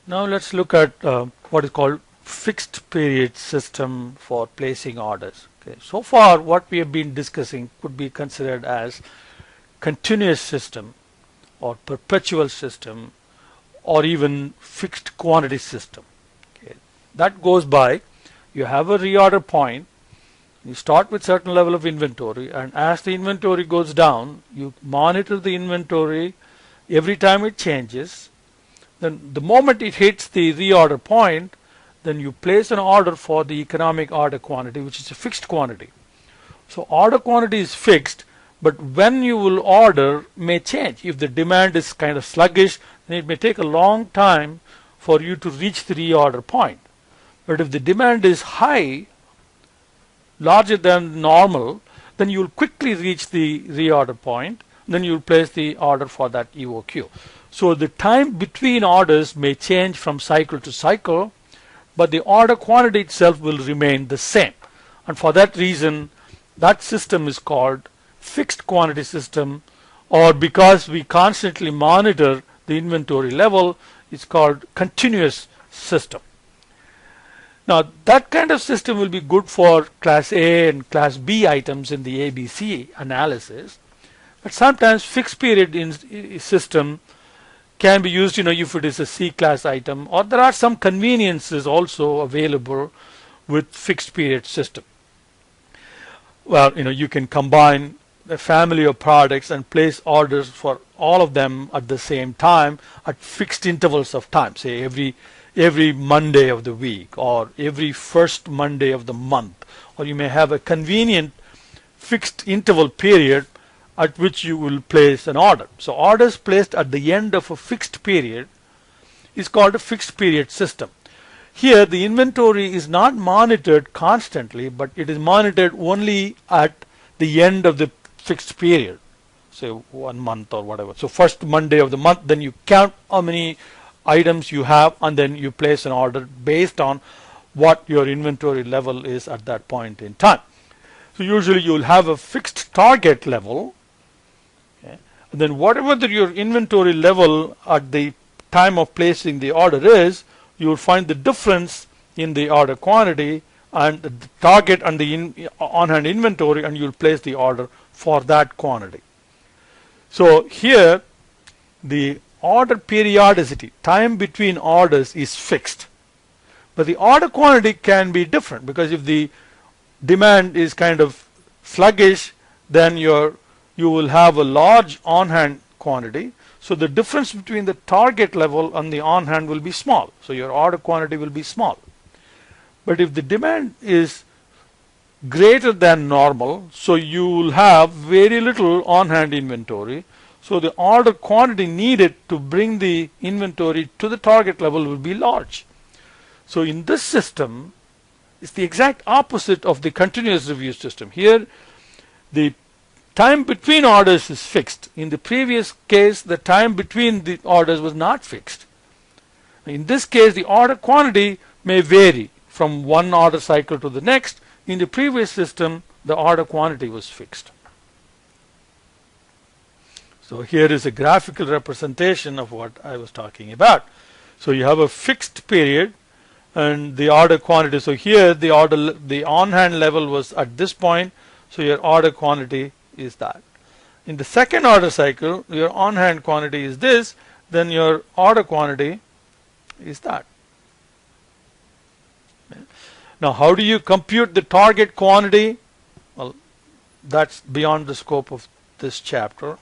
Now let's look at what is called fixed period system for placing orders. Okay. So far what we have been discussing could be considered as continuous system or perpetual system or even fixed quantity system. Okay. That goes by you have a reorder point, you start with certain level of inventory, and as the inventory goes down you monitor the inventory every time it changes. Then the moment it hits the reorder point, then you place an order for the economic order quantity, which is a fixed quantity. So order quantity is fixed, but when you will order may change. If the demand is kind of sluggish, then it may take a long time for you to reach the reorder point. But if the demand is high, larger than normal, then you will quickly reach the reorder point. Then you will place the order for that EOQ. So the time between orders may change from cycle to cycle, but the order quantity itself will remain the same. And for that reason, that system is called fixed quantity system, or because we constantly monitor the inventory level, it's called continuous system. Now that kind of system will be good for class A and class B items in the ABC analysis, but sometimes fixed period system can be used, if it is a C class item, or there are some conveniences also available with fixed period system. Well, you can combine a family of products and place orders for all of them at the same time at fixed intervals of time, say every Monday of the week or every first Monday of the month, or you may have a convenient fixed interval period at which you will place an order. So orders placed at the end of a fixed period is called a fixed period system. Here the inventory is not monitored constantly, but it is monitored only at the end of the fixed period, say 1 month or whatever. So first Monday of the month, then you count how many items you have and then you place an order based on what your inventory level is at that point in time. So usually you will have a fixed target level, and then whatever your inventory level at the time of placing the order is, you will find the difference in the order quantity and the target and the on-hand inventory, and you will place the order for that quantity. So here the order periodicity, time between orders, is fixed, but the order quantity can be different, because if the demand is kind of sluggish, then you will have a large on-hand quantity. So the difference between the target level and the on-hand will be small. So your order quantity will be small. But if the demand is greater than normal, so you will have very little on-hand inventory. So the order quantity needed to bring the inventory to the target level will be large. So in this system, it's the exact opposite of the continuous review system. Here, the time between orders is fixed. In the previous case, the time between the orders was not fixed. In this case, the order quantity may vary from one order cycle to the next. In the previous system, the order quantity was fixed. So here is a graphical representation of what I was talking about. So you have a fixed period and the order quantity. So here the on-hand level was at this point, so your order quantity is that. In the second order cycle, your on-hand quantity is this, then your order quantity is that. Now how do you compute the target quantity? Well, that's beyond the scope of this chapter.